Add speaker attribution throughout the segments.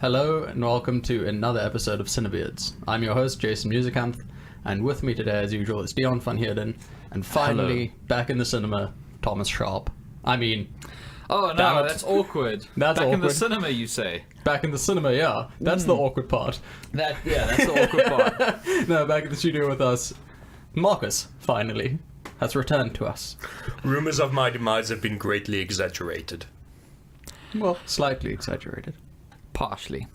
Speaker 1: Hello and welcome to another episode of CineBeards. I'm your host, Jason Musikamp, and with me today, as usual, is Dion van Heerden, and finally, back in the cinema, Thomas Sharp.
Speaker 2: Oh no, that's awkward.
Speaker 1: That's
Speaker 2: back
Speaker 1: awkward.
Speaker 2: in the cinema, you say?
Speaker 1: Back in the cinema, yeah. That's the awkward part.
Speaker 2: That's the awkward part.
Speaker 1: No, back in the studio with us, Markus, finally, has returned to us.
Speaker 3: Rumors of my demise have been greatly exaggerated.
Speaker 1: Well, slightly exaggerated.
Speaker 2: Partially.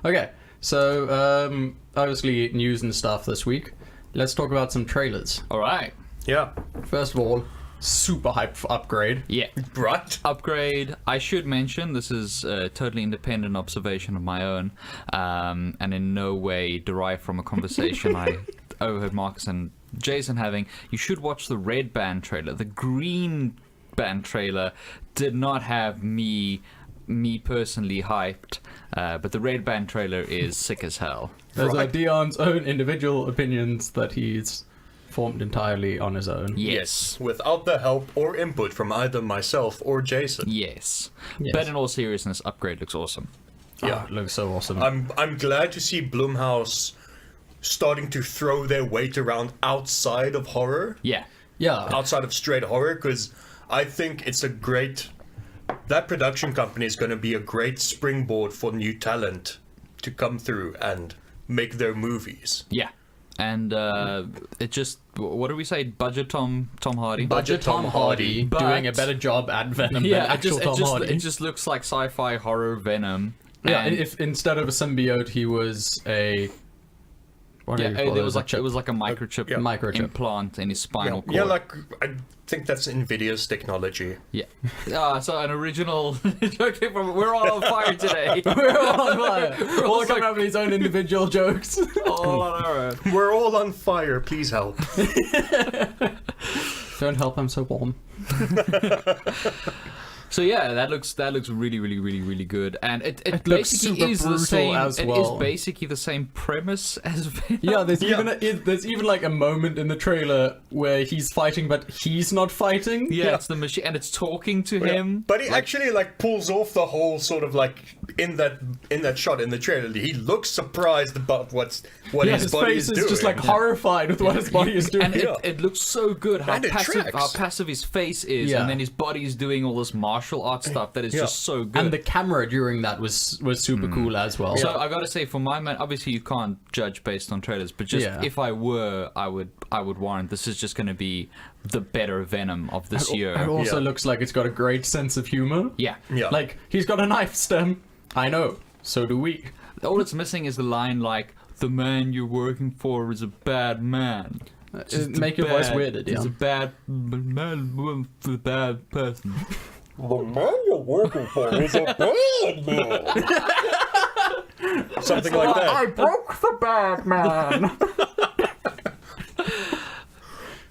Speaker 1: Okay, so, obviously, news and stuff this week. Let's talk about some trailers.
Speaker 2: Alright.
Speaker 3: Yeah.
Speaker 1: First of all, super hype for Upgrade.
Speaker 2: Yeah.
Speaker 3: Right.
Speaker 2: Upgrade. I should mention, this is a totally independent observation of my own, and in no way derived from a conversation I overheard Markus and Jason having. You should watch the Red Band trailer. The Green Band trailer did not have me personally hyped, but the Red Band trailer is sick as hell.
Speaker 1: Those are Dion's own individual opinions that he's formed entirely on his own.
Speaker 2: Yes.
Speaker 3: Without the help or input from either myself or Jason.
Speaker 2: Yes.
Speaker 1: Yes.
Speaker 2: But in all seriousness, Upgrade looks awesome.
Speaker 3: Yeah.
Speaker 1: Oh, it looks so awesome.
Speaker 3: I'm glad to see Blumhouse starting to throw their weight around outside of horror,
Speaker 2: Yeah.
Speaker 1: yeah.
Speaker 3: outside of straight horror, because I think it's a great... That production company is going to be a great springboard for new talent to come through and make their movies.
Speaker 2: Yeah. And it just, what do we say? Budget Tom Hardy?
Speaker 1: Budget Tom Hardy
Speaker 2: But-
Speaker 1: doing a better job at Venom than
Speaker 2: Yeah,
Speaker 1: actual Tom Hardy.
Speaker 2: it just looks like sci-fi horror Venom.
Speaker 1: Yeah,
Speaker 2: And-
Speaker 1: if instead of a symbiote, he was a... What do you call
Speaker 2: it was like a microchip,
Speaker 3: Yeah.
Speaker 1: Microchip.
Speaker 2: implant in his spinal cord.
Speaker 3: Yeah, like, I think that's Nvidia's technology.
Speaker 2: Yeah. So an original. We're all on fire today.
Speaker 1: We're all on fire. We're all
Speaker 2: also-
Speaker 1: coming up with his own individual jokes.
Speaker 2: all on our own.
Speaker 3: We're all on fire, please help.
Speaker 1: Don't help, I'm so warm.
Speaker 2: So yeah, that looks really good, and it
Speaker 1: looks
Speaker 2: basically
Speaker 1: super
Speaker 2: is the
Speaker 1: brutal
Speaker 2: same.
Speaker 1: as
Speaker 2: It
Speaker 1: well.
Speaker 2: is basically the same premise as Venom.
Speaker 1: Yeah, there's even like a moment in the trailer where he's fighting, but he's not fighting.
Speaker 2: Yeah, it's the machine, and it's talking to him.
Speaker 3: But he actually like pulls off the whole sort of like in that shot in the trailer. He looks surprised about what
Speaker 1: Yeah,
Speaker 3: his body
Speaker 1: face
Speaker 3: is doing.
Speaker 1: just like horrified with what his body is doing.
Speaker 2: And it looks so good how
Speaker 3: And it tracks.
Speaker 2: passive his face is,
Speaker 1: Yeah.
Speaker 2: and then his body's doing all this martial arts stuff that is just so good.
Speaker 1: And the camera during that was super cool as well.
Speaker 2: So I gotta say, for my man, obviously you can't judge based on trailers, but just
Speaker 1: Yeah.
Speaker 2: if I were, I would warrant this is just gonna be the better Venom of this year.
Speaker 1: It also
Speaker 3: Yeah.
Speaker 1: looks like it's got a great sense of humor.
Speaker 2: Yeah.
Speaker 3: Yeah.
Speaker 1: Like, he's got a knife stem. I know. So do we.
Speaker 2: All it's missing is the line like, "The man you're working for is a bad man."
Speaker 1: Make your voice weirded,
Speaker 2: He's
Speaker 1: yeah.
Speaker 2: a bad man, a bad person.
Speaker 3: The man you're working for is a bad man. Something like that.
Speaker 1: broke the bad man.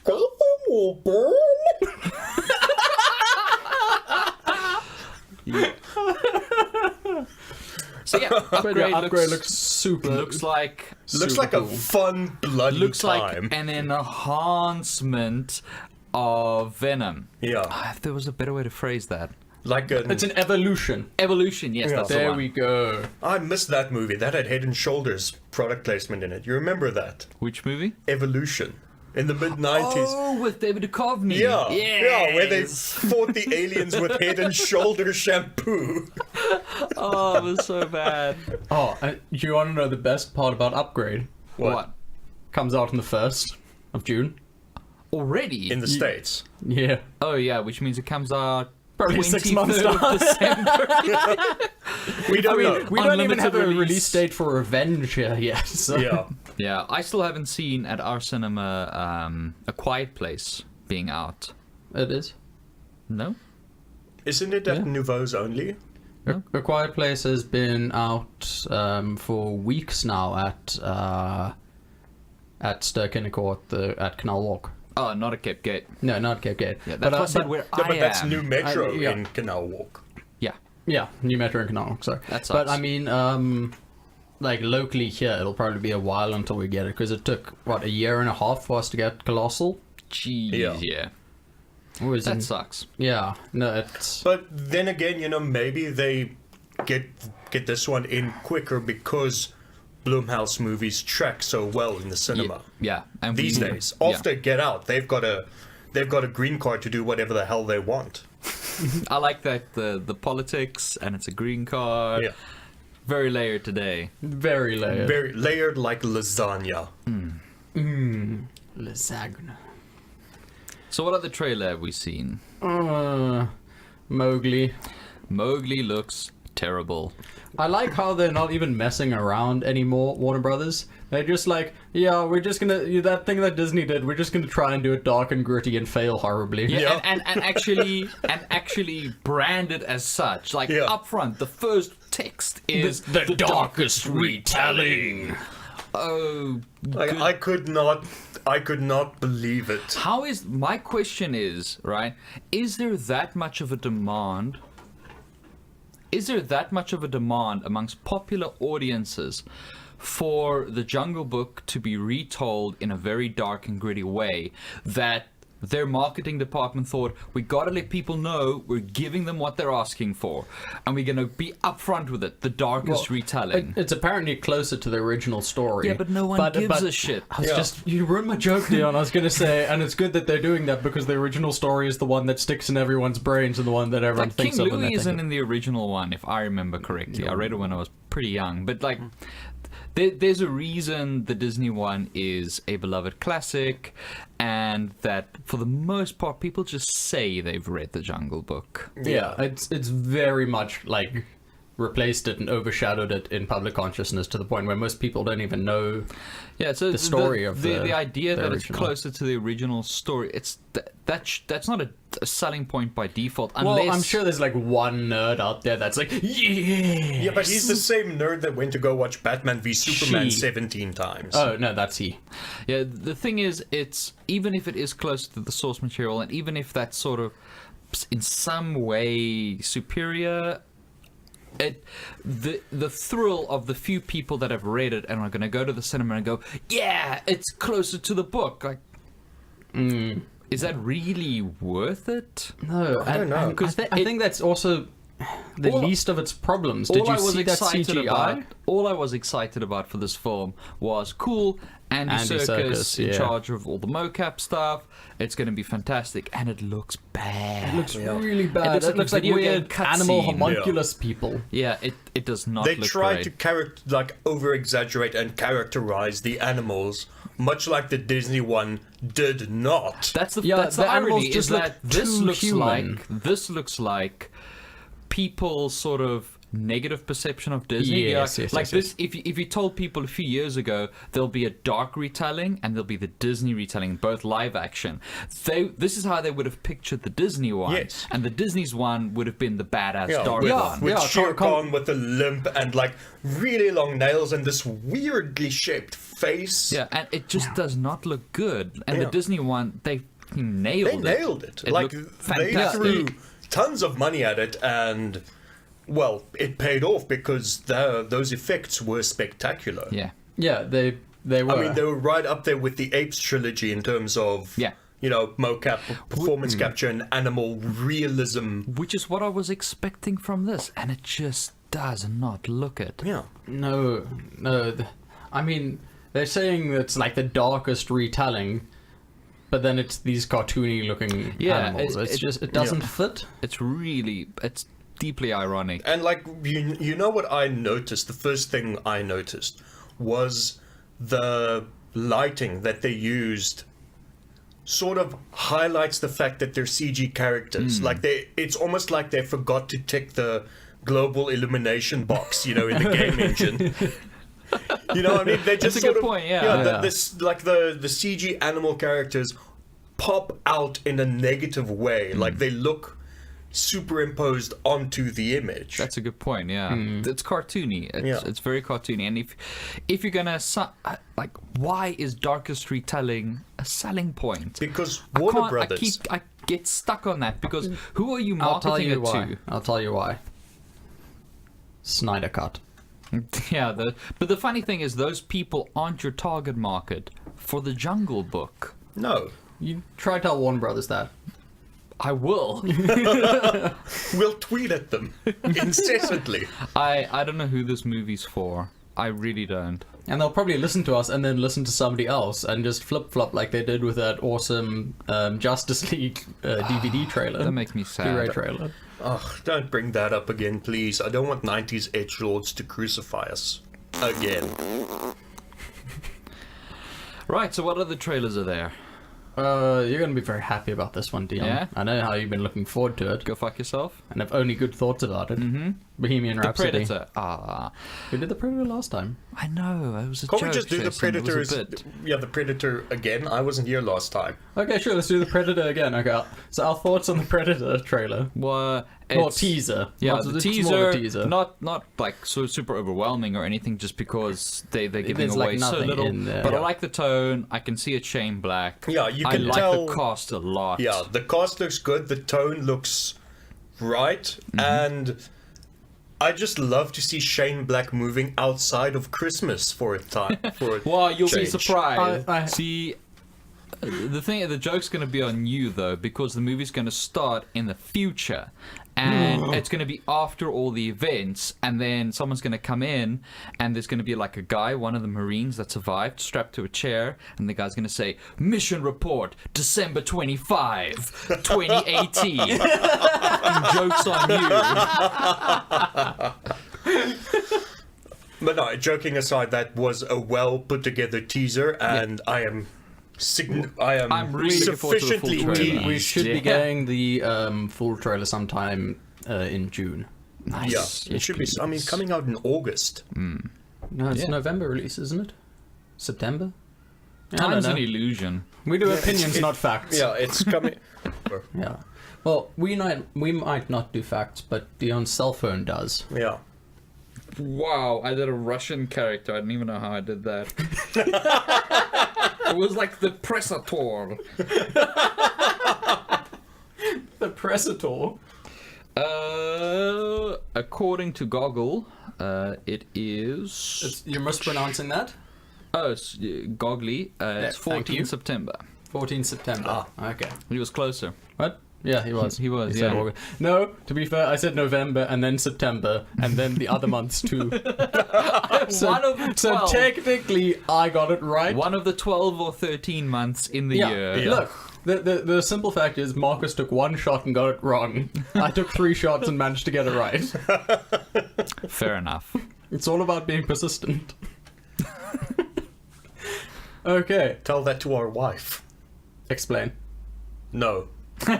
Speaker 3: Gotham will burn.
Speaker 2: So yeah,
Speaker 1: Upgrade looks super.
Speaker 2: looks like
Speaker 3: Looks
Speaker 1: super
Speaker 3: like
Speaker 1: cool.
Speaker 3: a fun bloody
Speaker 2: looks
Speaker 3: time.
Speaker 2: like an enhancement of Venom.
Speaker 3: Yeah,
Speaker 2: If there was a better way to phrase that.
Speaker 3: like
Speaker 1: It's an evolution.
Speaker 2: Evolution, yes,
Speaker 3: Yeah.
Speaker 2: that's the
Speaker 1: There
Speaker 2: one.
Speaker 1: we go.
Speaker 3: I missed that movie. That had Head and Shoulders product placement in it. You remember that?
Speaker 2: Which movie?
Speaker 3: Evolution. In the mid-90s.
Speaker 2: Oh, with David Duchovny.
Speaker 3: Yeah, yeah, where they
Speaker 2: Yes.
Speaker 3: fought the aliens with Head and Shoulder shampoo.
Speaker 2: Oh, it was so bad.
Speaker 1: Oh, do you want to know the best part about Upgrade?
Speaker 2: What?
Speaker 1: Comes out on the 1st of June.
Speaker 2: Already?
Speaker 3: In the States.
Speaker 1: Yeah.
Speaker 2: Oh, yeah, which means it comes out
Speaker 1: Probably 6 months
Speaker 2: 23rd
Speaker 1: down.
Speaker 2: of December.
Speaker 3: We don't know.
Speaker 1: We don't even have a
Speaker 2: Unlimited
Speaker 1: release date for Revenge here yet. So.
Speaker 3: Yeah.
Speaker 2: Yeah, I still haven't seen at our cinema A Quiet Place being out.
Speaker 1: It is.
Speaker 2: No?
Speaker 3: Isn't it at
Speaker 1: Yeah.
Speaker 3: Nouveau's only?
Speaker 1: A Quiet Place has been out for weeks now at Ster-Kinnecourt at Canal Walk.
Speaker 2: Oh, not at Cape Gate.
Speaker 1: No, not Cape Gate.
Speaker 2: Yeah, that's
Speaker 1: but,
Speaker 2: where
Speaker 3: Yeah, but that's
Speaker 2: am.
Speaker 3: New Metro
Speaker 1: yeah.
Speaker 3: in Canal Walk.
Speaker 2: Yeah.
Speaker 1: Yeah, New Metro and Canal Walk, sorry.
Speaker 2: That
Speaker 1: But
Speaker 2: sucks.
Speaker 1: I mean, like locally here, it'll probably be a while until we get it because it took a year and a half for us to get Colossal.
Speaker 2: Jeez,
Speaker 3: Yeah.
Speaker 2: yeah.
Speaker 1: It was
Speaker 2: That sucks.
Speaker 1: yeah, no, it's
Speaker 3: But then again, maybe they get this one in quicker because Blumhouse movies track so well in the cinema.
Speaker 2: Yeah, and
Speaker 3: these days, after Get Out, they've got a green card to do whatever the hell they want.
Speaker 2: I like that the politics, and it's a green card.
Speaker 3: Yeah.
Speaker 2: Very layered today.
Speaker 1: Very layered.
Speaker 3: Very layered like lasagna.
Speaker 1: Lasagna.
Speaker 2: So what other trailer have we seen?
Speaker 1: Mowgli.
Speaker 2: Mowgli looks terrible.
Speaker 1: I like how they're not even messing around anymore, Warner Brothers. They're just like, yeah, we're just gonna, that thing that Disney did, we're just gonna try and do it dark and gritty and fail horribly.
Speaker 2: Yeah, and actually brand it as such. Like up front, the first text is
Speaker 1: the darkest retelling.
Speaker 2: Oh,
Speaker 3: like, I could not believe it.
Speaker 2: how is, my question is, right, is there that much of a demand? Is there that much of a demand amongst popular audiences for the Jungle Book to be retold in a very dark and gritty way that their marketing department thought, we gotta let people know we're giving them what they're asking for, and we're gonna be upfront with it, the darkest retelling.
Speaker 1: It's apparently closer to the original story.
Speaker 2: Yeah, but no one gives a shit.
Speaker 1: I was you ruined my joke, Dion. I was gonna say, and it's good that they're doing that because the original story is the one that sticks in everyone's brains and the one that everyone
Speaker 2: Like
Speaker 1: thinks
Speaker 2: King
Speaker 1: of.
Speaker 2: Louis isn't in the original one, if I remember correctly. I read it when I was pretty young, but like, there's a reason the Disney one is a beloved classic, and that for the most part, people just say they've read the Jungle Book.
Speaker 1: Yeah, it's very much like replaced it and overshadowed it in public consciousness to the point where most people don't even know
Speaker 2: so
Speaker 1: the story of
Speaker 2: the idea
Speaker 1: the
Speaker 2: that
Speaker 1: original.
Speaker 2: it's closer to the original story. It's that's not a selling point by default.
Speaker 1: Well,
Speaker 2: Unless
Speaker 1: I'm sure there's like one nerd out there that's like,
Speaker 3: Yeah, but he's the same nerd that went to go watch Batman v Superman 17 times.
Speaker 1: Oh no, that's he.
Speaker 2: Yeah, the thing is, it's even if it is close to the source material, and even if that's sort of in some way superior, the thrill of the few people that have read it and are going to go to the cinema and go, yeah, it's closer to the book. Like, is that really worth it?
Speaker 1: No,
Speaker 3: I don't know.
Speaker 1: Because I think that's also the least of its problems. Did you see that CGI?
Speaker 2: All I was excited about for this film was cool. Andy Serkis in charge of all the mocap stuff. It's going to be fantastic, and it looks bad.
Speaker 1: It looks really bad. It looks like
Speaker 2: video game
Speaker 1: weird animal
Speaker 2: cutscene.
Speaker 1: homunculus people.
Speaker 2: Yeah, it does not
Speaker 3: They
Speaker 2: look
Speaker 3: tried
Speaker 2: great.
Speaker 3: to over-exaggerate and characterize the animals, much like the Disney one did not.
Speaker 2: That's the
Speaker 1: the animals
Speaker 2: irony,
Speaker 1: just
Speaker 2: is that
Speaker 1: look
Speaker 2: this
Speaker 1: too
Speaker 2: looks
Speaker 1: human.
Speaker 2: this looks like people's sort of negative perception of Disney.
Speaker 1: Yes,
Speaker 2: Yeah,
Speaker 1: yes,
Speaker 2: like
Speaker 1: yes,
Speaker 2: this, if you told people a few years ago there'll be a dark retelling and there'll be the Disney retelling, both live action, this is how they would have pictured the Disney one.
Speaker 3: Yes.
Speaker 2: And the Disney's one would have been the badass dark one.
Speaker 3: With Shere
Speaker 1: Khan-
Speaker 3: Khan with a limp and like really long nails and this weirdly shaped face.
Speaker 2: Yeah, and it just does not look good. And the
Speaker 3: Yeah.
Speaker 2: Disney one, they nailed
Speaker 3: They
Speaker 2: it.
Speaker 3: nailed it.
Speaker 2: It
Speaker 3: Like,
Speaker 2: looked
Speaker 3: they
Speaker 2: fantastic.
Speaker 3: threw tons of money at it, and well, it paid off because those effects were spectacular.
Speaker 2: Yeah.
Speaker 1: Yeah, they were.
Speaker 3: I mean, they were right up there with the Apes trilogy in terms of,
Speaker 2: Yeah.
Speaker 3: you know, mocap, performance capture, and animal realism.
Speaker 2: Which is what I was expecting from this, and it just does not look it.
Speaker 3: Yeah.
Speaker 1: No. I mean, they're saying it's like the darkest retelling, but then it's these cartoony looking animals. It doesn't fit.
Speaker 2: It's deeply ironic.
Speaker 3: And like, you know what I noticed? The first thing I noticed was the lighting that they used sort of highlights the fact that they're CG characters. Like it's almost like they forgot to tick the global illumination box, you know, in the game engine. You know what I mean? They just
Speaker 2: That's a
Speaker 3: sort
Speaker 2: good
Speaker 3: of,
Speaker 2: point, yeah.
Speaker 3: This like the CG animal characters pop out in a negative way. Like they look superimposed onto the image.
Speaker 2: That's a good point. Yeah, it's cartoony. It's very cartoony. And if you're gonna like, why is darkest retelling a selling point?
Speaker 3: Because Warner Brothers.
Speaker 2: I get stuck on that because who are you marketing it to?
Speaker 1: I'll tell you why. Snyder Cut.
Speaker 2: Yeah, but the funny thing is, those people aren't your target market for the Jungle Book.
Speaker 3: No.
Speaker 1: You try to tell Warner Brothers that.
Speaker 2: I will.
Speaker 3: We'll tweet at them incessantly.
Speaker 2: I don't know who this movie's for. I really don't.
Speaker 1: And they'll probably listen to us and then listen to somebody else and just flip-flop like they did with that awesome Justice League DVD trailer.
Speaker 2: That makes me sad.
Speaker 1: Blu-ray trailer.
Speaker 3: Oh, don't bring that up again, please. I don't want 90s edgelords to crucify us. Again.
Speaker 2: Right, so what other trailers are there?
Speaker 1: You're going to be very happy about this one, Dion.
Speaker 2: Yeah?
Speaker 1: I know how you've been looking forward to it.
Speaker 2: Go fuck yourself.
Speaker 1: And have only good thoughts about it.
Speaker 2: Mm-hmm.
Speaker 1: Bohemian
Speaker 2: The
Speaker 1: Rhapsody.
Speaker 2: Predator. Ah.
Speaker 1: We did the Predator last time.
Speaker 2: I know, it was a
Speaker 3: Can't
Speaker 2: joke.
Speaker 3: we just do the
Speaker 2: Jason. It was
Speaker 3: Predators?
Speaker 2: a bit.
Speaker 3: Yeah, the Predator again. I wasn't here last time.
Speaker 1: Okay, sure, let's do the Predator again. Okay, so our thoughts on the Predator trailer.
Speaker 2: Well,
Speaker 1: Or teaser.
Speaker 2: Yeah,
Speaker 1: Not-
Speaker 2: the
Speaker 1: it's more of a
Speaker 2: teaser, not like so super overwhelming or anything, just because they're giving
Speaker 1: There's,
Speaker 2: away
Speaker 1: like,
Speaker 2: so
Speaker 1: nothing
Speaker 2: little.
Speaker 1: in there.
Speaker 2: But
Speaker 1: Yeah.
Speaker 2: I like the tone. I can see it's Shane Black.
Speaker 3: Yeah, you
Speaker 2: I
Speaker 3: can
Speaker 2: like
Speaker 3: tell.
Speaker 2: the cast a lot.
Speaker 3: Yeah, the cast looks good. The tone looks right, and I just love to see Shane Black moving outside of Christmas for a time.
Speaker 2: Well, you'll be
Speaker 3: change.
Speaker 2: surprised.
Speaker 1: I-
Speaker 2: See, the joke's going to be on you though, because the movie's going to start in the future, and it's going to be after all the events, and then someone's going to come in, and there's going to be like a guy, one of the Marines that survived, strapped to a chair, and the guy's going to say, "Mission report, December 25, 2018." Fucking joke's on you.
Speaker 3: But no, joking aside, that was a well put together teaser, and I'm
Speaker 2: really looking forward to the full
Speaker 3: sufficiently
Speaker 2: trailer.
Speaker 3: teased.
Speaker 1: We should
Speaker 2: Yeah.
Speaker 1: be getting the full trailer sometime in June.
Speaker 2: Nice.
Speaker 3: Yeah, it
Speaker 2: Yes,
Speaker 3: should be. I mean,
Speaker 2: please.
Speaker 3: coming out in August.
Speaker 1: No, it's
Speaker 2: Yeah.
Speaker 1: November release, isn't it? September? I
Speaker 2: Time's
Speaker 1: don't
Speaker 2: an
Speaker 1: know.
Speaker 2: illusion.
Speaker 1: We do opinions, not facts.
Speaker 3: Yeah, it's coming.
Speaker 1: Yeah. Well, we might not do facts, but Dion's cell phone does.
Speaker 3: Yeah.
Speaker 2: Wow, I did a Russian character. I didn't even know how I did that. It was like the Pressator.
Speaker 1: The Pressator.
Speaker 2: According to Goggle, it is...
Speaker 1: You're mispronouncing that?
Speaker 2: it's Goggly. It's
Speaker 1: thank you.
Speaker 2: 14 September.
Speaker 1: 14 September. Okay.
Speaker 2: He was closer.
Speaker 1: What? Yeah, he was.
Speaker 2: He was,
Speaker 1: said
Speaker 2: yeah.
Speaker 1: August. No, to be fair, I said November and then September and then the other months too.
Speaker 2: One of the 12.
Speaker 1: So technically, I got it right.
Speaker 2: One of the 12 or 13 months in the year.
Speaker 3: Yeah.
Speaker 1: Look, the simple fact is Markus took one shot and got it wrong. I took 3 shots and managed to get it right.
Speaker 2: Fair enough.
Speaker 1: It's all about being persistent. Okay,
Speaker 3: Tell that to our wife.
Speaker 1: explain.
Speaker 3: No.
Speaker 2: All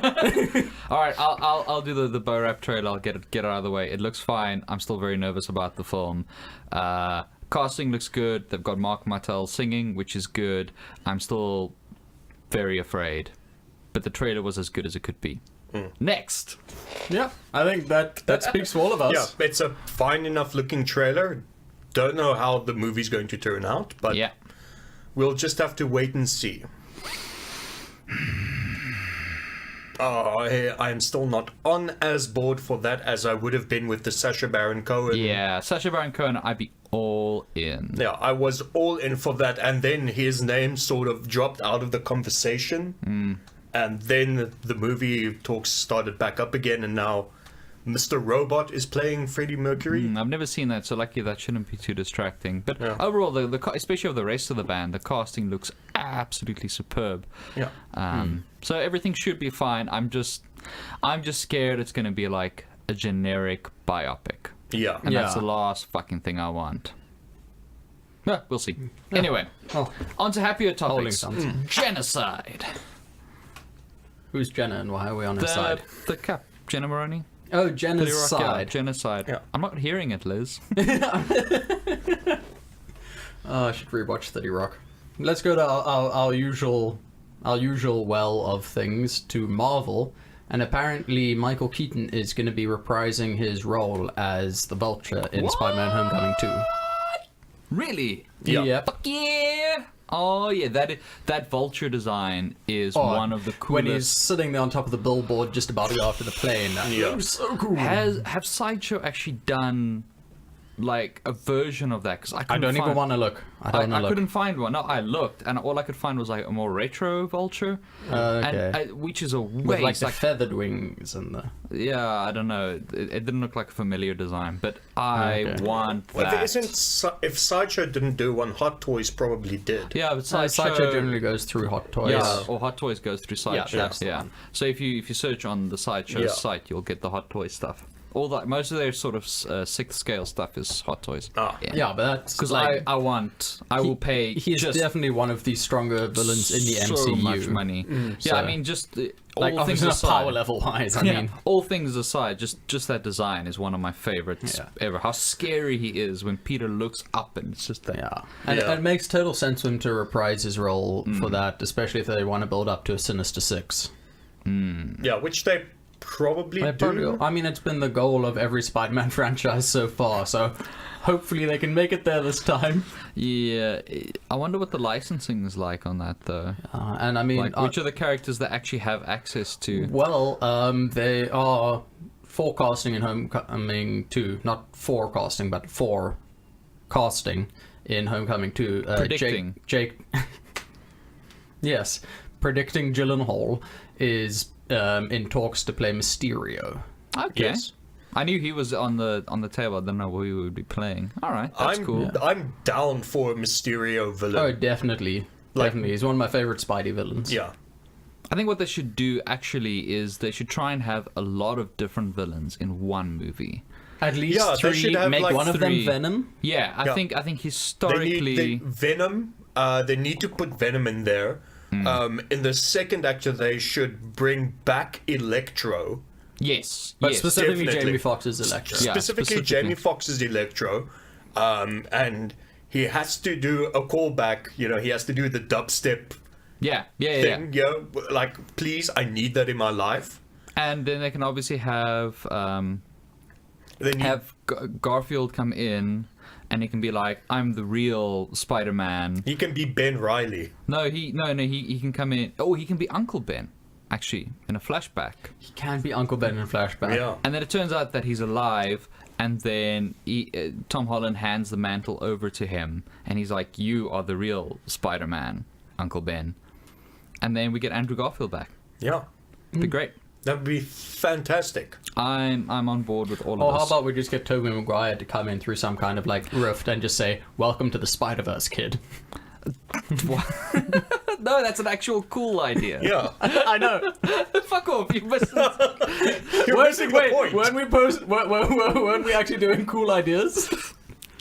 Speaker 2: right, I'll do the Bo Rap trailer. I'll get it out of the way. It looks fine. I'm still very nervous about the film. Casting looks good. They've got Mark Martell singing, which is good. I'm still very afraid, but the trailer was as good as it could be. Next.
Speaker 1: Yeah, I think that speaks for all of us.
Speaker 3: Yeah, it's a fine enough looking trailer. Don't know how the movie's going to turn out, but
Speaker 2: Yeah.
Speaker 3: we'll just have to wait and see. I'm still not on as board for that as I would have been with the Sacha Baron Cohen.
Speaker 2: Yeah, Sacha Baron Cohen, I'd be all in.
Speaker 3: Yeah, I was all in for that, and then his name sort of dropped out of the conversation, and then the movie talks started back up again, and now Mr. Robot is playing Freddie Mercury.
Speaker 2: I've never seen that, so lucky that shouldn't be too distracting. But
Speaker 3: Yeah.
Speaker 2: overall, especially of the rest of the band, the casting looks absolutely superb.
Speaker 3: Yeah.
Speaker 2: So everything should be fine. I'm just scared it's going to be like a generic biopic,
Speaker 3: Yeah.
Speaker 2: and that's
Speaker 1: Yeah.
Speaker 2: the last fucking thing I want. We'll see. Anyway,
Speaker 1: Oh,
Speaker 2: on to happier topics.
Speaker 1: something.
Speaker 2: Genocide.
Speaker 1: who's Jenna and why are we on her side?
Speaker 2: The cap, Jenna Maroney.
Speaker 1: Oh, Jenna's
Speaker 2: 30 Rock, yeah,
Speaker 1: side.
Speaker 2: genocide.
Speaker 3: Yeah.
Speaker 2: I'm not hearing it, Liz.
Speaker 1: Oh, I should rewatch 30 Rock. Let's go to our usual well of things, to Marvel. And apparently Michael Keaton is going to be reprising his role as the Vulture in Spider-Man Homecoming 2.
Speaker 2: Really?
Speaker 3: Yeah.
Speaker 1: Yep.
Speaker 2: Fuck yeah! Oh yeah, that Vulture design is one of the coolest.
Speaker 1: When he's sitting there on top of the billboard just about to go after the plane.
Speaker 3: Yeah.
Speaker 1: It was so cool.
Speaker 2: Have Sideshow actually done like a version of that because
Speaker 1: I don't even want to look.
Speaker 2: I couldn't find one. No, I looked, and all I could find was like a more retro Vulture,
Speaker 1: Okay.
Speaker 2: which is a
Speaker 1: With
Speaker 2: waste.
Speaker 1: like the feathered wings and the.
Speaker 2: Yeah, I don't know. It didn't look like a familiar design, but I want
Speaker 3: Well,
Speaker 2: that.
Speaker 3: there isn't. If Sideshow didn't do one, Hot Toys probably did.
Speaker 2: Yeah, but
Speaker 1: Sideshow generally goes through Hot Toys.
Speaker 2: Yeah, or Hot Toys goes through Sideshow.
Speaker 1: that's the
Speaker 2: Yeah.
Speaker 1: one.
Speaker 2: So if you search on the Sideshow site, you'll get the Hot Toys stuff. All that, most of their sort of sixth scale stuff is Hot Toys.
Speaker 1: Yeah, but that's
Speaker 2: Because
Speaker 1: like,
Speaker 2: I will pay.
Speaker 1: He's
Speaker 2: just
Speaker 1: definitely one of the stronger villains in the
Speaker 2: so
Speaker 1: MCU.
Speaker 2: much money. Yeah,
Speaker 1: so-
Speaker 2: I mean, just all
Speaker 1: Like
Speaker 2: things
Speaker 1: obviously
Speaker 2: aside.
Speaker 1: power level wise. I mean,
Speaker 2: all things aside, just that design is one of my favorites ever. How scary he is when Peter looks up and it's just that.
Speaker 1: yeah, and it makes total sense for him to reprise his role for that, especially if they want to build up to a Sinister Six.
Speaker 3: Yeah, which they probably
Speaker 1: They
Speaker 3: do.
Speaker 1: probably, I mean, it's been the goal of every Spider-Man franchise so far, so hopefully they can make it there this time.
Speaker 2: Yeah, I wonder what the licensing is like on that though.
Speaker 1: And I mean,
Speaker 2: Like, which are the characters that actually have access to?
Speaker 1: well, they are forecasting in Homecoming 2, not forecasting, but forecasting in Homecoming 2.
Speaker 2: Predicting.
Speaker 1: Jake yes, predicting Gyllenhaal is in talks to play Mysterio.
Speaker 2: Okay.
Speaker 3: Yes.
Speaker 2: I knew he was on the table. I don't know who he would be playing. All right, that's cool.
Speaker 3: I'm down for a Mysterio villain.
Speaker 1: Oh, definitely. Definitely. He's one of my favorite Spidey villains.
Speaker 3: Yeah.
Speaker 2: I think what they should do actually is they should try and have a lot of different villains in one movie.
Speaker 1: At least
Speaker 3: Yeah, they
Speaker 1: 3,
Speaker 3: should have,
Speaker 1: make
Speaker 3: like,
Speaker 1: one of
Speaker 2: three.
Speaker 1: them Venom.
Speaker 2: Yeah, I think
Speaker 3: They
Speaker 2: historically.
Speaker 3: need Venom. They need to put Venom in there. In the second actor, they should bring back Electro.
Speaker 2: Yes,
Speaker 1: But
Speaker 2: yes.
Speaker 1: specifically
Speaker 3: definitely.
Speaker 1: Jamie Foxx's Electro.
Speaker 2: Yeah,
Speaker 3: Specifically,
Speaker 2: specifically.
Speaker 3: Jamie Foxx's Electro. And he has to do a callback. You know, he has to do the dubstep
Speaker 2: yeah.
Speaker 3: thing. Yeah. Like, please, I need that in my life.
Speaker 2: And then they can obviously have
Speaker 3: Then you,
Speaker 2: Garfield come in, and he can be like, "I'm the real Spider-Man."
Speaker 3: he can be Ben Reilly.
Speaker 2: No, he can come in. Oh, he can be Uncle Ben, actually, in a flashback.
Speaker 1: He can be Uncle Ben in flashback.
Speaker 3: Yeah.
Speaker 2: And then it turns out that he's alive, and then Tom Holland hands the mantle over to him, and he's like, "You are the real Spider-Man, Uncle Ben." And then we get Andrew Garfield back.
Speaker 3: Yeah.
Speaker 2: It'd be great.
Speaker 3: That would be fantastic.
Speaker 2: I'm on board with all
Speaker 1: Or
Speaker 2: of
Speaker 1: how
Speaker 2: this.
Speaker 1: about we just get Tobey Maguire to come in through some kind of like rift and just say, "Welcome to the Spider-Verse, kid."
Speaker 2: No, that's an actual cool idea.
Speaker 3: Yeah.
Speaker 1: I know.
Speaker 2: Fuck off, you missed.
Speaker 3: You're missing the point.
Speaker 1: Weren't we actually doing cool ideas?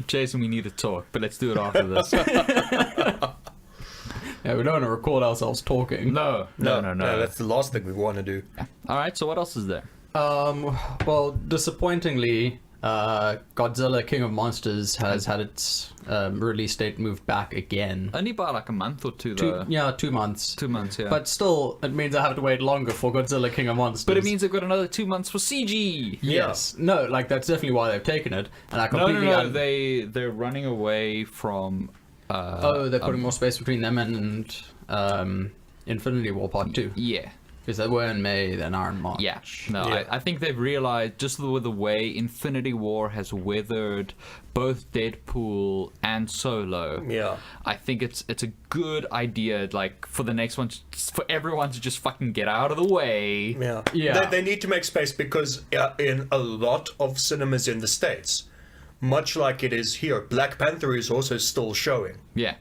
Speaker 2: Jason, we need to talk, but let's do it after this.
Speaker 1: Yeah, we don't want to record ourselves talking.
Speaker 2: No.
Speaker 3: That's the last thing we want to do.
Speaker 2: All right, so what else is there?
Speaker 1: Well, disappointingly, Godzilla King of Monsters has had its release date moved back again.
Speaker 2: Only by like a month or two, though.
Speaker 1: 2 months.
Speaker 2: 2 months, yeah.
Speaker 1: But still, it means I have to wait longer for Godzilla King of Monsters.
Speaker 2: But it means they've got another 2 months for CG.
Speaker 1: Yes. No, like, that's definitely why they've taken it. And I
Speaker 2: No,
Speaker 1: completely...
Speaker 2: they're running away from.
Speaker 1: they're putting more space between them and Infinity War Part 2.
Speaker 2: Yeah.
Speaker 1: Because they were in May, then are in March.
Speaker 2: Yeah, no,
Speaker 3: Yeah.
Speaker 2: I think they've realized just with the way Infinity War has weathered both Deadpool and Solo.
Speaker 3: Yeah.
Speaker 2: I think it's a good idea, like for the next one, for everyone to just fucking get out of the way.
Speaker 3: Yeah.
Speaker 1: Yeah.
Speaker 3: They need to make space because in a lot of cinemas in the States, much like it is here, Black Panther is also still showing.
Speaker 2: Yeah,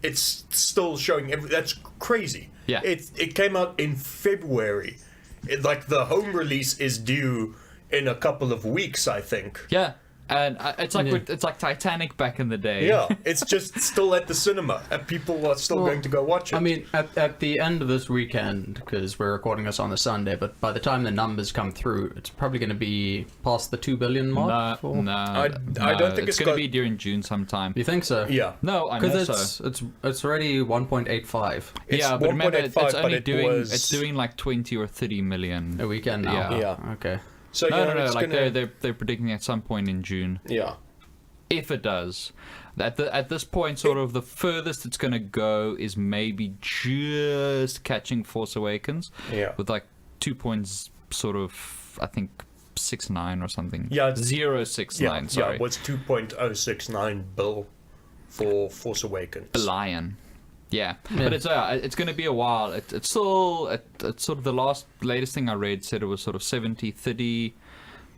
Speaker 3: It's still showing. That's crazy.
Speaker 2: Yeah.
Speaker 3: It came out in February. Like the home release is due in a couple of weeks, I think.
Speaker 2: yeah, and it's like Titanic back in the day.
Speaker 3: Yeah, it's just still at the cinema, and people are still going to go watch it.
Speaker 1: I mean, at the end of this weekend, because we're recording this on the Sunday, but by the time the numbers come through, it's probably going to be past the 2 billion mark.
Speaker 2: No,
Speaker 3: I don't think
Speaker 2: it's
Speaker 3: it's
Speaker 2: going to
Speaker 3: got-
Speaker 2: be during June sometime.
Speaker 1: You think so?
Speaker 3: yeah.
Speaker 2: No, I know
Speaker 1: Because
Speaker 2: so.
Speaker 1: it's already 1.85
Speaker 3: It's
Speaker 2: Yeah, but remember,
Speaker 3: 1.85,
Speaker 2: it's
Speaker 3: but
Speaker 2: only
Speaker 3: it
Speaker 2: doing
Speaker 3: was-
Speaker 2: it's doing like 20 or 30 million.
Speaker 1: a weekend now.
Speaker 2: Yeah.
Speaker 1: Okay.
Speaker 3: So
Speaker 2: No,
Speaker 3: yeah,
Speaker 2: no,
Speaker 3: it's
Speaker 2: like
Speaker 3: gonna,
Speaker 2: they're predicting at some point in June.
Speaker 3: yeah.
Speaker 2: If it does, at this point, sort of the furthest it's going to go is maybe just catching Force Awakens.
Speaker 3: Yeah.
Speaker 2: With like 2 points, sort of, I think, 0.069 or something.
Speaker 3: Yeah, it's-
Speaker 2: 069. Sorry.
Speaker 3: it was 2.069 bill for Force Awakens.
Speaker 2: A lion. Yeah, but it's going to be a while. It's still it's sort of the latest thing I read said it was sort of 70-30,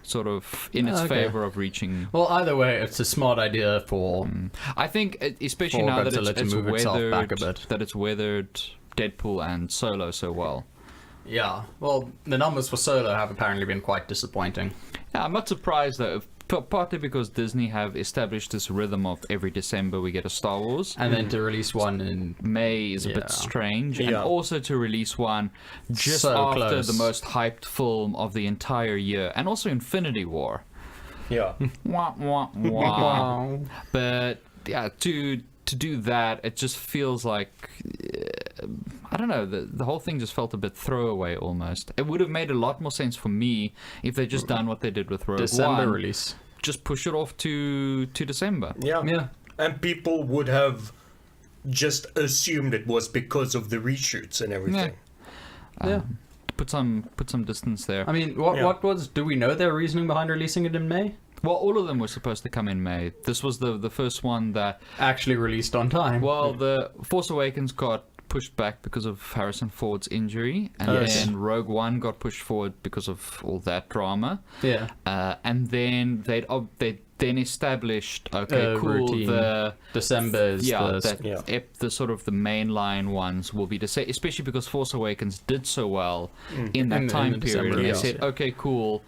Speaker 2: sort of in its favor of reaching.
Speaker 1: Well, either way, it's a smart idea for.
Speaker 2: I think, especially
Speaker 1: For
Speaker 2: now that
Speaker 1: Godzilla to
Speaker 2: it's
Speaker 1: move itself
Speaker 2: weathered,
Speaker 1: back a bit.
Speaker 2: that it's weathered Deadpool and Solo so well.
Speaker 1: Yeah. Well, the numbers for Solo have apparently been quite disappointing.
Speaker 2: Yeah, I'm not surprised though. Partly because Disney have established this rhythm of every December we get a Star Wars.
Speaker 1: And then to release one in.
Speaker 2: May is a
Speaker 1: Yeah.
Speaker 2: bit strange, and
Speaker 3: Yeah.
Speaker 2: also to release one just
Speaker 1: So
Speaker 2: after
Speaker 1: close.
Speaker 2: the most hyped film of the entire year, and also Infinity War.
Speaker 3: Yeah.
Speaker 2: Wah, wah, wah. But yeah, to do that, it just feels like I don't know. The whole thing just felt a bit throwaway almost. It would have made a lot more sense for me if they just done what they did with Rogue
Speaker 1: December
Speaker 2: One.
Speaker 1: release.
Speaker 2: Just push it off to December.
Speaker 3: Yeah.
Speaker 1: Yeah.
Speaker 3: And people would have just assumed it was because of the reshoots and everything.
Speaker 1: Yeah.
Speaker 2: Put some distance there.
Speaker 1: I mean,
Speaker 3: Yeah.
Speaker 1: what was? Do we know their reasoning behind releasing it in May?
Speaker 2: Well, all of them were supposed to come in May. This was the first one that.
Speaker 1: Actually released on time.
Speaker 2: Well, the Force Awakens got pushed back because of Harrison Ford's injury, and
Speaker 1: Yes.
Speaker 2: then Rogue One got pushed forward because of all that drama.
Speaker 1: Yeah.
Speaker 2: And then they then established cool.
Speaker 1: Routine. December is
Speaker 2: The sort of the mainline ones will be the same, especially because Force Awakens did so well in that
Speaker 1: In the
Speaker 2: time
Speaker 1: December
Speaker 2: period. And they
Speaker 1: release,
Speaker 2: said,
Speaker 1: yeah.
Speaker 2: okay, cool.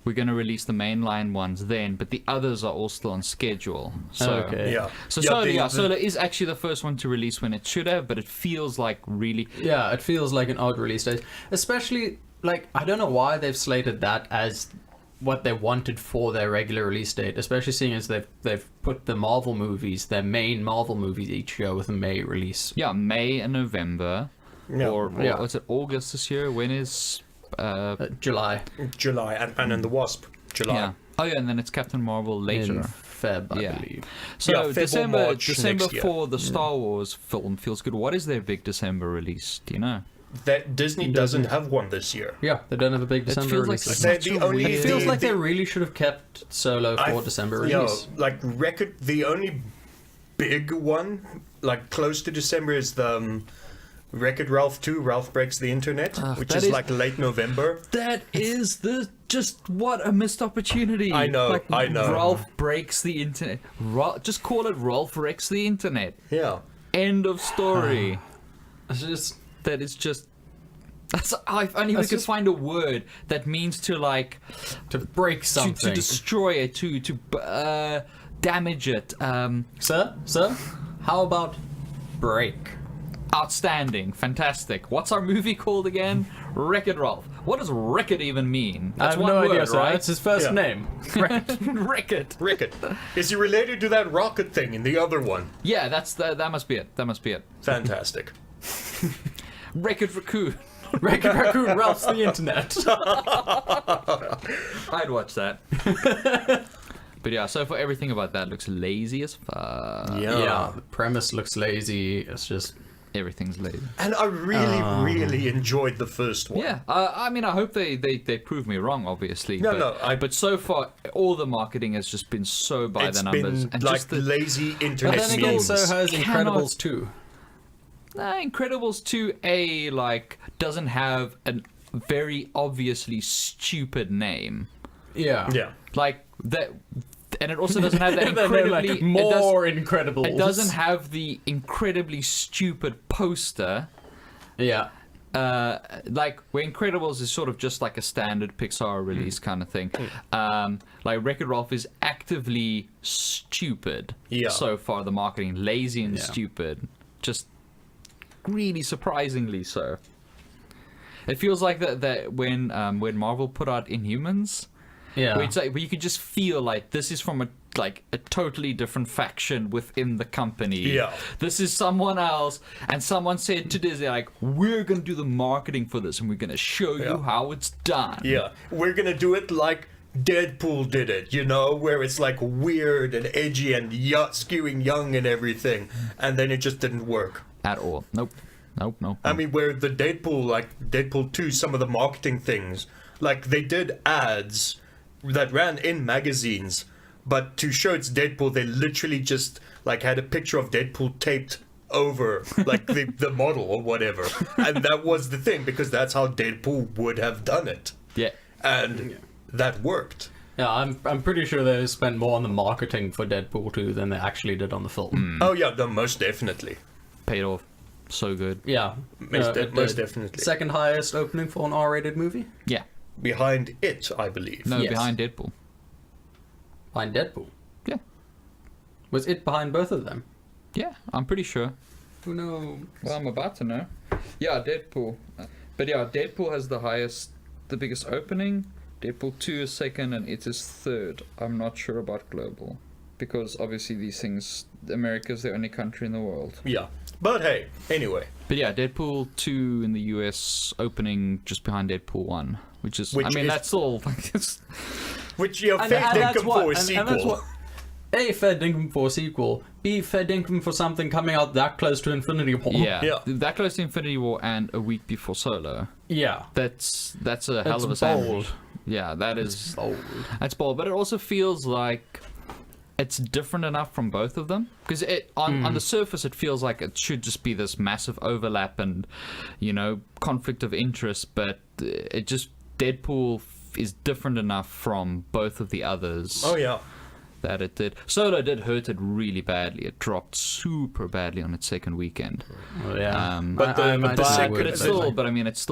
Speaker 2: We're going to release the mainline ones then, but the others are all still on schedule. So,
Speaker 1: Okay.
Speaker 3: Yeah.
Speaker 2: So
Speaker 3: Yeah,
Speaker 2: Solo is actually the first one to release when it should have, but it feels like really.
Speaker 1: Yeah, it feels like an odd release date. Especially, like, I don't know why they've slated that as what they wanted for their regular release date, especially seeing as they've put the Marvel movies, their main Marvel movies each year with a May release.
Speaker 2: Yeah, May and November.
Speaker 3: Yeah.
Speaker 2: Or
Speaker 1: Yeah.
Speaker 2: was it August this year? When is.
Speaker 1: July.
Speaker 3: July. Ant-Man and the Wasp. July.
Speaker 2: Yeah. Oh, yeah, and then it's Captain Marvel later.
Speaker 1: In Feb, I
Speaker 2: Yeah.
Speaker 1: believe.
Speaker 2: So
Speaker 3: Yeah, Feb or
Speaker 2: December
Speaker 3: March next year.
Speaker 2: for the Star Wars film feels good. What is their big December release? Do you know?
Speaker 3: That Disney doesn't have one this year.
Speaker 1: Yeah, they don't have a big December
Speaker 2: feels like
Speaker 1: release.
Speaker 2: such
Speaker 3: The
Speaker 2: a
Speaker 3: only-
Speaker 2: weird-
Speaker 1: It feels
Speaker 3: the-
Speaker 1: like
Speaker 3: the-
Speaker 1: they really should have kept Solo for December
Speaker 3: Yeah,
Speaker 1: release.
Speaker 3: like the only big one, like close to December, is the Wreck-It Ralph 2, Ralph Breaks the Internet, which
Speaker 2: that
Speaker 3: is
Speaker 2: is-
Speaker 3: like late November.
Speaker 2: That is just what a missed opportunity.
Speaker 3: I know.
Speaker 2: Ralph breaks the internet. Just call it Ralph wrecks the internet.
Speaker 3: Yeah.
Speaker 2: End of story.
Speaker 1: It's just
Speaker 2: That is just. That's. If only we
Speaker 1: That's
Speaker 2: could
Speaker 1: just-
Speaker 2: find a word that means to like
Speaker 1: to break something.
Speaker 2: to destroy it, to damage it.
Speaker 1: Sir, how about break?
Speaker 2: Outstanding, fantastic. What's our movie called again? Wreck-It Ralph. What does Wreck-It even mean?
Speaker 1: I
Speaker 2: That's
Speaker 1: have
Speaker 2: one
Speaker 1: no
Speaker 2: word,
Speaker 1: idea, sir.
Speaker 2: right?
Speaker 1: It's his first
Speaker 3: Yeah.
Speaker 1: name.
Speaker 2: Wreck-It.
Speaker 3: Rickett. Is he related to that rocket thing in the other one?
Speaker 2: Yeah, that must be it. That must be it.
Speaker 3: Fantastic.
Speaker 2: Wreck-It Raccoon.
Speaker 1: Wreck-It Raccoon Ralph's the internet.
Speaker 2: I'd watch that. But yeah, so far everything about that looks lazy as fuck.
Speaker 1: Yeah, the premise looks lazy. It's just
Speaker 2: Everything's lazy.
Speaker 3: And I really enjoyed the first one.
Speaker 2: Yeah, I mean, I hope they prove me wrong, obviously.
Speaker 3: No,
Speaker 2: but so far, all the marketing has just been so by
Speaker 3: It's
Speaker 2: the numbers.
Speaker 3: been
Speaker 2: and
Speaker 3: like
Speaker 2: just the,
Speaker 3: lazy
Speaker 1: But
Speaker 3: internet
Speaker 1: then again,
Speaker 3: memes.
Speaker 1: so has
Speaker 2: cannot-
Speaker 1: Incredibles 2.
Speaker 2: Incredibles 2A, like, doesn't have a very obviously stupid name.
Speaker 1: Yeah.
Speaker 3: Yeah.
Speaker 2: Like, that... And it also doesn't have that
Speaker 1: And then
Speaker 2: incredibly...
Speaker 1: like, more Incredibles.
Speaker 2: It doesn't have the incredibly stupid poster.
Speaker 1: Yeah.
Speaker 2: Like where Incredibles is sort of just like a standard Pixar release kind of thing. Like Wreck-It Ralph is actively stupid.
Speaker 3: Yeah.
Speaker 2: So far, the marketing lazy and
Speaker 1: Yeah.
Speaker 2: stupid, just really surprisingly so. It feels like that when Marvel put out Inhumans.
Speaker 1: Yeah.
Speaker 2: Where, it's like, where you could just feel like this is from a totally different faction within the company.
Speaker 3: Yeah.
Speaker 2: This is someone else, and someone said to Disney, like, we're gonna do the marketing for this, and we're gonna show you how it's done.
Speaker 3: Yeah. We're gonna do it like Deadpool did it, you know, where it's like weird and edgy and skewing young and everything, and then it just didn't work.
Speaker 2: At all. Nope.
Speaker 3: I mean, where the Deadpool 2, some of the marketing things, like they did ads that ran in magazines, but to show it's Deadpool, they literally just like had a picture of Deadpool taped over like the model or whatever, and that was the thing because that's how Deadpool would have done it.
Speaker 2: Yeah.
Speaker 3: And that worked.
Speaker 1: Yeah, I'm pretty sure they spent more on the marketing for Deadpool 2 than they actually did on the film.
Speaker 3: Oh yeah, no, most definitely.
Speaker 2: Paid off. So good.
Speaker 1: Yeah.
Speaker 3: Most definitely.
Speaker 1: Second highest opening for an R-rated movie?
Speaker 2: Yeah.
Speaker 3: Behind it, I believe.
Speaker 2: No,
Speaker 1: Yes.
Speaker 2: behind Deadpool.
Speaker 1: Behind Deadpool.
Speaker 2: Yeah.
Speaker 1: Was it behind both of them?
Speaker 2: Yeah, I'm pretty sure.
Speaker 1: Who knows?
Speaker 2: Well, I'm about to know. Yeah, Deadpool. But yeah, Deadpool has the biggest opening. Deadpool 2 is second, and it is third. I'm not sure about global. Because obviously these things, America's the only country in the world.
Speaker 3: Yeah. But hey, anyway.
Speaker 2: But yeah, Deadpool 2 in the US opening just behind Deadpool 1. Which is, that's all.
Speaker 3: Which, fair
Speaker 1: And
Speaker 3: dinkum
Speaker 1: that's what-
Speaker 3: for a
Speaker 1: and
Speaker 3: sequel.
Speaker 1: that's what- A, fair dinkum for a sequel. B, fair dinkum for something coming out that close to Infinity War.
Speaker 2: Yeah, that close to Infinity War and a week before Solo.
Speaker 1: Yeah.
Speaker 2: That's a hell of a
Speaker 1: bold.
Speaker 2: sandwich. Yeah, that is
Speaker 1: Bold.
Speaker 2: That's bold, but it also feels like it's different enough from both of them because on the surface it feels like it should just be this massive overlap and conflict of interest, but it just Deadpool is different enough from both of the others.
Speaker 3: Oh yeah.
Speaker 2: That it did. Solo did hurt it really badly. It dropped super badly on its second weekend.
Speaker 1: Oh, yeah.
Speaker 3: But the
Speaker 1: imagine
Speaker 3: second-
Speaker 1: it would,
Speaker 2: But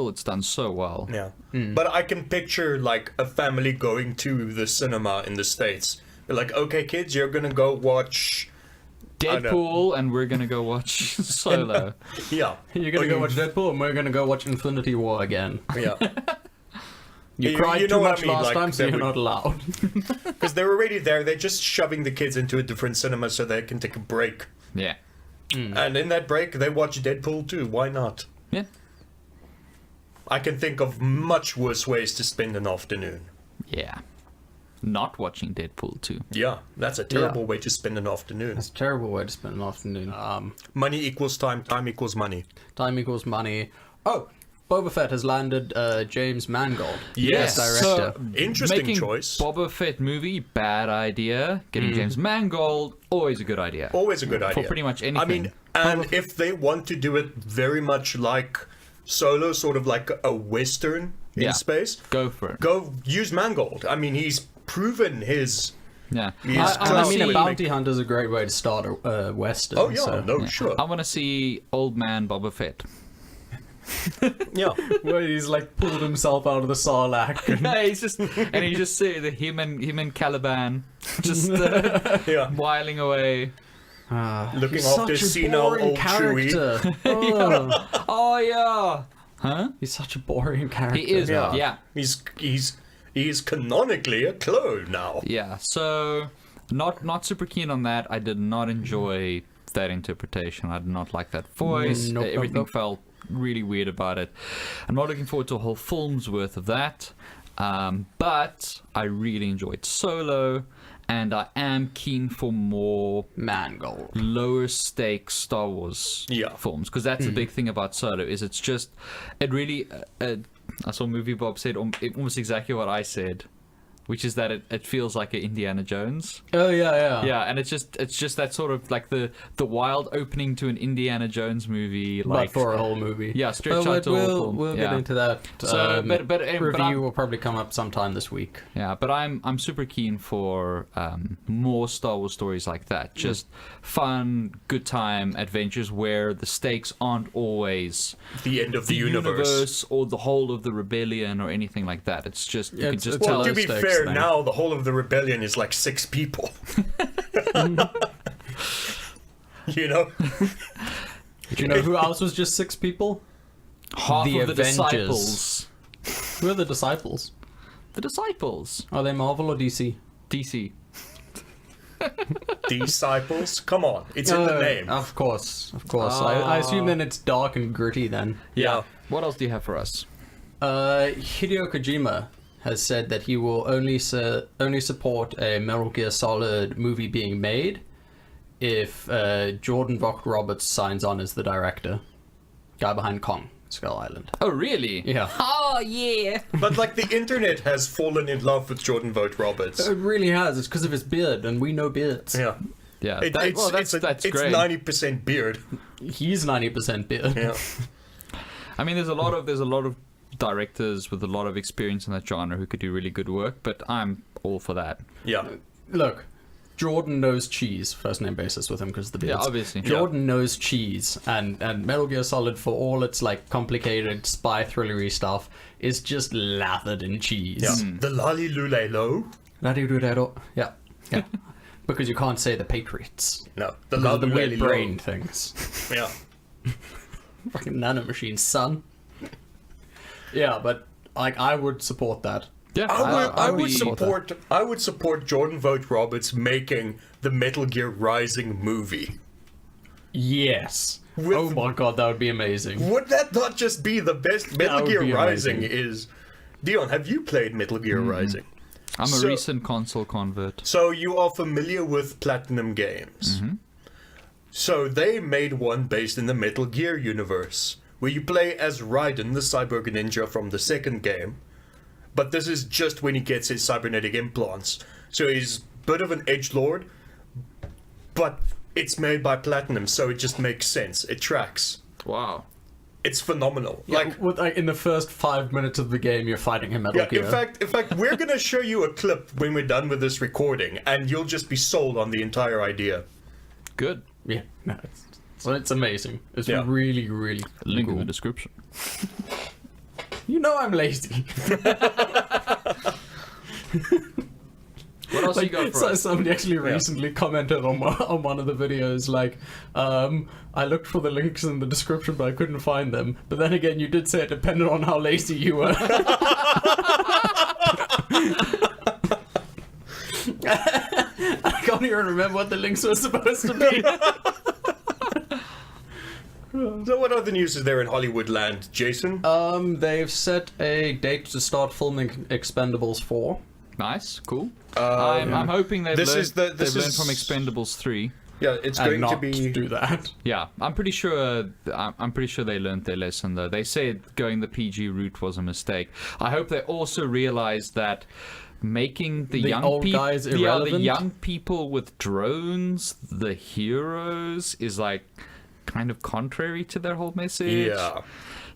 Speaker 2: it's done so well.
Speaker 3: Yeah. But I can picture like a family going to the cinema in the States. They're like, okay, kids, you're gonna go watch
Speaker 2: Deadpool, and we're gonna go watch Solo.
Speaker 3: Yeah.
Speaker 1: You're gonna go watch Deadpool, and we're gonna go watch Infinity War again.
Speaker 3: Yeah.
Speaker 1: You
Speaker 3: You
Speaker 1: cried
Speaker 3: know
Speaker 1: too
Speaker 3: what I
Speaker 1: much
Speaker 3: mean,
Speaker 1: last
Speaker 3: like,
Speaker 1: time, so
Speaker 3: they
Speaker 1: you're
Speaker 3: would-
Speaker 1: not allowed.
Speaker 3: Because they're already there. They're just shoving the kids into a different cinema so they can take a break.
Speaker 2: Yeah.
Speaker 3: And in that break, they watch Deadpool too. Why not?
Speaker 2: Yeah.
Speaker 3: I can think of much worse ways to spend an afternoon.
Speaker 2: Yeah. Not watching Deadpool 2.
Speaker 3: Yeah, that's a terrible way to spend an afternoon.
Speaker 1: That's a terrible way to spend an afternoon.
Speaker 3: Money equals time, time equals money.
Speaker 1: Time equals money. Oh, Boba Fett has landed James Mangold.
Speaker 3: Yes.
Speaker 1: as director.
Speaker 3: Interesting
Speaker 2: making
Speaker 3: choice.
Speaker 2: Boba Fett movie, bad idea. Getting James Mangold, always a good idea.
Speaker 3: Always a good idea.
Speaker 2: For pretty much anything.
Speaker 3: I mean, and if they want to do it very much like Solo, sort of like a Western in
Speaker 2: Yeah.
Speaker 3: space,
Speaker 2: Go for it.
Speaker 3: go use Mangold. I mean, he's proven his...
Speaker 2: Yeah.
Speaker 3: Yes,
Speaker 1: I mean, a
Speaker 3: classy.
Speaker 1: bounty hunter is a great way to start a Western.
Speaker 3: Oh, yeah,
Speaker 1: so.
Speaker 3: no, sure.
Speaker 2: I want to see old man Boba Fett.
Speaker 3: Yeah.
Speaker 1: Where he's like pulled himself out of the Sarlacc.
Speaker 2: No, he's just and you just see the him and Caliban just
Speaker 3: Yeah.
Speaker 2: whiling away.
Speaker 3: Looking
Speaker 1: He's
Speaker 3: after
Speaker 1: such a
Speaker 3: senile
Speaker 1: boring
Speaker 3: old Chewie.
Speaker 1: character. Oh,
Speaker 2: Oh yeah. Huh?
Speaker 1: he's such a boring character.
Speaker 2: He is.
Speaker 3: Yeah.
Speaker 2: Yeah.
Speaker 3: He's canonically a clone now.
Speaker 2: Yeah. So not super keen on that. I did not enjoy that interpretation. I did not like that voice.
Speaker 1: Nope, nope,
Speaker 2: Everything
Speaker 1: nope.
Speaker 2: felt really weird about it. I'm not looking forward to a whole film's worth of that. But I really enjoyed Solo, and I am keen for more
Speaker 1: Mangold.
Speaker 2: lower stakes Star Wars
Speaker 3: Yeah.
Speaker 2: films, because that's the big thing about Solo is it really I saw Movie Bob said almost exactly what I said, which is that it feels like an Indiana Jones.
Speaker 1: Oh yeah.
Speaker 2: Yeah, and it's just that sort of like the wild opening to an Indiana Jones movie, like
Speaker 1: But for a whole movie.
Speaker 2: Yeah, stretch out to a whole film.
Speaker 1: We'll
Speaker 2: Yeah.
Speaker 1: get into that.
Speaker 2: So, but
Speaker 1: review will probably come up sometime this week.
Speaker 2: Yeah, but I'm super keen for more Star Wars stories like that. Just fun, good time adventures where the stakes aren't always
Speaker 3: The end of the
Speaker 2: universe or the whole of the rebellion or anything like that. It's just you can
Speaker 1: It's-
Speaker 2: just
Speaker 1: it's
Speaker 2: tell.
Speaker 3: Well, to
Speaker 1: low
Speaker 3: be
Speaker 1: stakes
Speaker 3: fair,
Speaker 1: thing.
Speaker 3: now the whole of the rebellion is like 6 people. You know?
Speaker 1: Do you know who else was just 6 people?
Speaker 2: half
Speaker 1: the
Speaker 2: of the
Speaker 1: Avengers.
Speaker 2: disciples.
Speaker 1: Who are the disciples?
Speaker 2: The disciples.
Speaker 1: Are they Marvel or DC?
Speaker 2: DC.
Speaker 3: Disciples? Come on, it's in the name.
Speaker 1: Of course. I assume then it's dark and gritty then.
Speaker 3: Yeah.
Speaker 2: What else do you have for us?
Speaker 1: Hideo Kojima has said that he will only support a Metal Gear Solid movie being made if Jordan Vogt Roberts signs on as the director. Guy behind Kong. Skull Island.
Speaker 2: Oh, really?
Speaker 1: Yeah.
Speaker 2: Oh, yeah.
Speaker 3: But like the internet has fallen in love with Jordan Vogt Roberts.
Speaker 1: It really has. It's because of his beard, and we know beards.
Speaker 3: Yeah.
Speaker 2: Yeah,
Speaker 3: It's
Speaker 2: that's
Speaker 3: it's
Speaker 2: great.
Speaker 3: 90% beard.
Speaker 1: He's 90% beard.
Speaker 3: Yeah.
Speaker 2: I mean, there's a lot of directors with a lot of experience in that genre who could do really good work, but I'm all for that.
Speaker 3: Yeah.
Speaker 1: Look, Jordan knows cheese, first name basis with him because of the beards.
Speaker 2: Yeah, obviously.
Speaker 1: Jordan knows cheese, and Metal Gear Solid, for all its like complicated spy thrillery stuff, is just lathered in cheese.
Speaker 3: Yeah. The lolly lulelo.
Speaker 1: Yeah, yeah. Because you can't say the Patriots.
Speaker 3: No. The
Speaker 1: Because of the
Speaker 3: lolly
Speaker 1: weird brain things.
Speaker 3: Yeah.
Speaker 1: Fucking nanomachines, son. Yeah, but like I would support that.
Speaker 2: Yeah,
Speaker 3: I would
Speaker 2: be-
Speaker 3: support Jordan Vogt Roberts making the Metal Gear Rising movie.
Speaker 1: Yes.
Speaker 3: With-
Speaker 1: Oh my god, that would be amazing.
Speaker 3: Would that not just be the best? Metal
Speaker 1: would
Speaker 3: Gear
Speaker 1: be
Speaker 3: Rising
Speaker 1: amazing.
Speaker 3: is. Dion, have you played Metal Gear Rising?
Speaker 2: I'm a
Speaker 3: So-
Speaker 2: recent console convert.
Speaker 3: So you are familiar with Platinum Games. So they made one based in the Metal Gear universe, where you play as Raiden, the cyborg ninja from the second game. But this is just when he gets his cybernetic implants. So he's a bit of an edgelord, but it's made by Platinum, so it just makes sense. It tracks.
Speaker 2: Wow.
Speaker 3: It's phenomenal.
Speaker 1: Like in the first 5 minutes of the game, you're fighting him at
Speaker 3: Yeah, in fact, we're gonna show you a clip when we're done with this recording, and you'll just be sold on the entire idea.
Speaker 2: Good.
Speaker 1: Yeah, no, it's amazing. It's
Speaker 3: Yeah.
Speaker 1: really, really
Speaker 2: Link in
Speaker 1: cool.
Speaker 2: the description.
Speaker 1: You know I'm lazy.
Speaker 2: What else you
Speaker 1: Like,
Speaker 2: got for
Speaker 1: so
Speaker 2: us?
Speaker 1: somebody actually recently commented on one of the videos, like, I looked for the links in the description, but I couldn't find them. But then again, you did say it depended on how lazy you were. I can't even remember what the links were supposed to be.
Speaker 3: So what other news is there in Hollywood land, Jason?
Speaker 1: They've set a date to start filming Expendables 4.
Speaker 2: Nice, cool. I'm hoping they've
Speaker 3: This
Speaker 2: learned,
Speaker 3: is the- this
Speaker 2: they've learned
Speaker 3: is-
Speaker 2: from Expendables 3.
Speaker 3: Yeah, it's
Speaker 1: And
Speaker 3: going
Speaker 1: not
Speaker 3: to be.
Speaker 1: do that.
Speaker 2: Yeah, I'm pretty sure they learned their lesson though. They said going the PG route was a mistake. I hope they also realized that making the young
Speaker 1: old
Speaker 2: people,
Speaker 1: guys
Speaker 2: the
Speaker 1: irrelevant?
Speaker 2: young people with drones, the heroes, is like kind of contrary to their whole message.
Speaker 3: Yeah.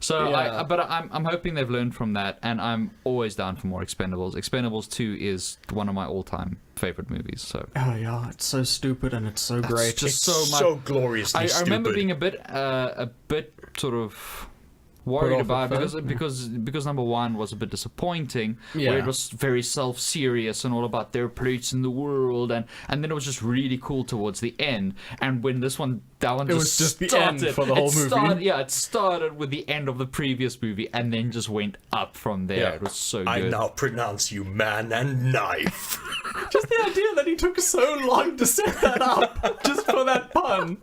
Speaker 2: So,
Speaker 1: Yeah.
Speaker 2: I'm hoping they've learned from that, and I'm always down for more Expendables. Expendables 2 is one of my all-time favorite movies. So
Speaker 1: Oh yeah, it's so stupid and it's so great.
Speaker 2: just
Speaker 3: It's
Speaker 2: so much.
Speaker 3: so gloriously
Speaker 2: I
Speaker 3: stupid.
Speaker 2: remember being a bit sort of worried
Speaker 1: off
Speaker 2: about
Speaker 1: at
Speaker 2: it
Speaker 1: first?
Speaker 2: because number one was a bit disappointing, where
Speaker 1: Yeah.
Speaker 2: it was very self-serious and all about their place in the world, and then it was just really cool towards the end. And when that one
Speaker 1: It was just the end for the whole movie.
Speaker 2: It started with the end of the previous movie and then just went up from there. It was so good.
Speaker 3: I now pronounce you man and knife.
Speaker 1: Just the idea that he took so long to set that up just for that pun.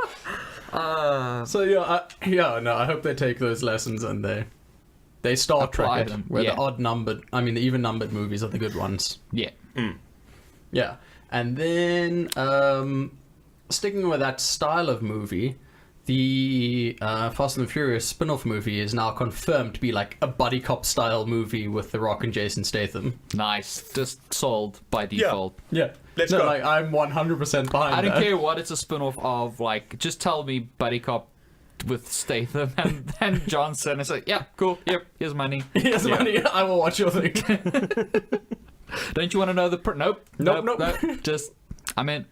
Speaker 1: So I hope they take those lessons and they Star
Speaker 2: Apply
Speaker 1: Trek it,
Speaker 2: them,
Speaker 1: where
Speaker 2: yeah.
Speaker 1: the even numbered movies are the good ones.
Speaker 2: Yeah.
Speaker 1: Yeah, and then sticking with that style of movie, the Fast and the Furious spin-off movie is now confirmed to be like a buddy cop style movie with The Rock and Jason Statham.
Speaker 2: Nice. Just sold by default.
Speaker 1: Yeah,
Speaker 3: Let's go.
Speaker 1: Like I'm 100% behind.
Speaker 2: I don't
Speaker 1: that.
Speaker 2: care what it's a spin-off of, like, just tell me buddy cop with Statham and Johnson. It's like, yeah, cool, yep, here's money.
Speaker 1: Here's money. I will watch your thing.
Speaker 2: Don't you want to know the...
Speaker 1: Nope.
Speaker 2: Just, I'm in.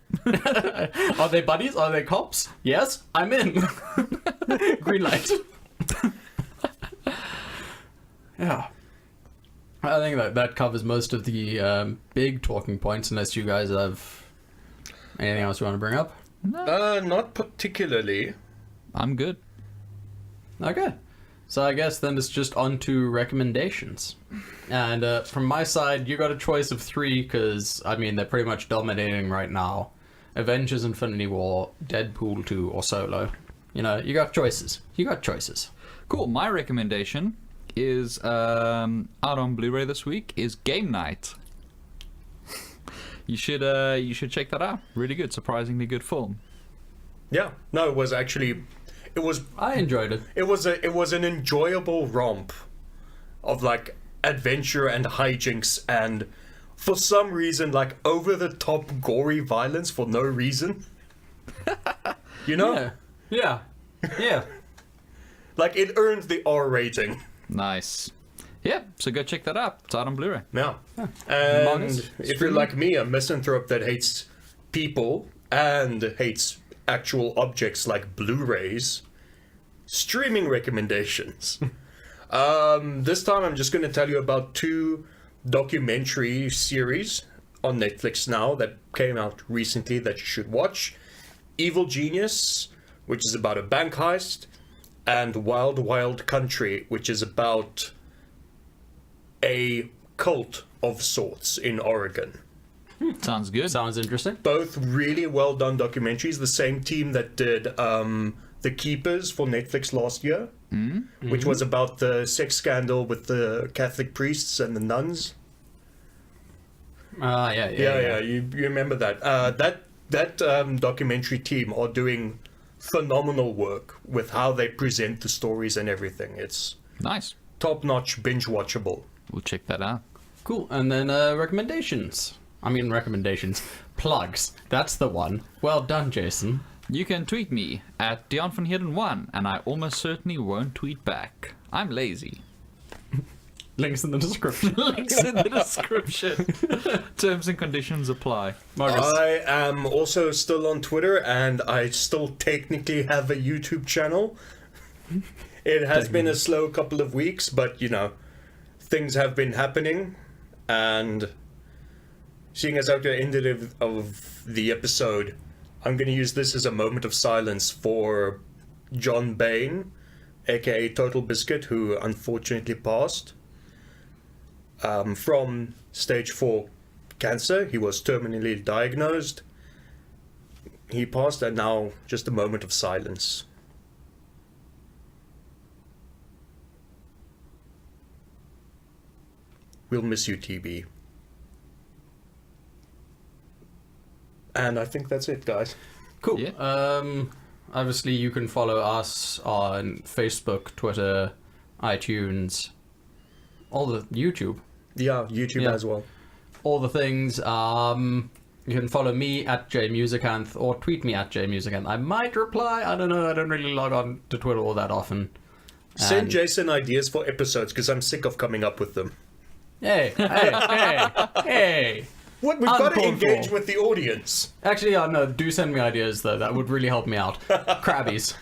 Speaker 1: Are they buddies? Are they cops? Yes, I'm in. Green light. Yeah. I think that covers most of the big talking points, unless you guys have anything else you want to bring up.
Speaker 3: Not particularly.
Speaker 2: I'm good.
Speaker 1: Okay. So I guess then it's just on to recommendations. And from my side, you got a choice of 3, because, I mean, they're pretty much dominating right now. Avengers Infinity War, Deadpool 2, or Solo. You know, you got choices.
Speaker 2: Cool. My recommendation is out on Blu-ray this week is Game Night. You should check that out. Really good, surprisingly good film.
Speaker 3: Yeah. No, it was actually.
Speaker 1: I enjoyed it.
Speaker 3: It was an enjoyable romp of like adventure and hijinks and for some reason like over the top gory violence for no reason. You know?
Speaker 1: Yeah.
Speaker 3: Like it earned the R rating.
Speaker 2: Nice. Yeah, so go check that out. It's out on Blu-ray.
Speaker 3: Yeah. And
Speaker 1: Markus,
Speaker 3: if you're
Speaker 1: streaming?
Speaker 3: like me, a misanthrope that hates people and hates actual objects like Blu-rays, streaming recommendations. This time I'm just going to tell you about 2 documentary series on Netflix now that came out recently that you should watch. Evil Genius, which is about a bank heist, and Wild Wild Country, which is about a cult of sorts in Oregon.
Speaker 2: Sounds good.
Speaker 1: Sounds interesting.
Speaker 3: Both really well done documentaries. The same team that did The Keepers for Netflix last year, which was about the sex scandal with the Catholic priests and the nuns.
Speaker 1: Yeah.
Speaker 3: You remember that? That documentary team are doing phenomenal work with how they present the stories and everything. It's
Speaker 2: Nice.
Speaker 3: top-notch, binge-watchable.
Speaker 2: We'll check that out.
Speaker 1: Cool. And then recommendations. Plugs. That's the one. Well done, Jason.
Speaker 2: You can tweet me at DionVanHeerden1, and I almost certainly won't tweet back. I'm lazy.
Speaker 1: Links in the description.
Speaker 2: Links in the description. Terms and conditions apply.
Speaker 1: Markus.
Speaker 3: I am also still on Twitter, and I still technically have a YouTube channel. It has been a slow couple of weeks, but, you know, things have been happening, and seeing as at the end of the episode, I'm going to use this as a moment of silence for John Bain, aka Total Biscuit, who unfortunately passed from stage 4 cancer. He was terminally diagnosed. He passed, and now just a moment of silence. We'll miss you, TB. And I think that's it, guys.
Speaker 1: Cool.
Speaker 2: Yeah.
Speaker 1: Obviously, you can follow us on Facebook, Twitter, iTunes, all the YouTube,
Speaker 3: Yeah, YouTube
Speaker 1: Yeah.
Speaker 3: as well.
Speaker 1: all the things. You can follow me at jmusicanth or tweet me at jmusicanth. I might reply. I don't know. I don't really log on to Twitter all that often.
Speaker 3: Send
Speaker 1: And-
Speaker 3: Jason ideas for episodes because I'm sick of coming up with them.
Speaker 1: Hey.
Speaker 3: What? We've got to
Speaker 1: Uncalled
Speaker 3: engage
Speaker 1: for.
Speaker 3: with the audience.
Speaker 1: Actually, no, do send me ideas, though. That would really help me out. Crabbies.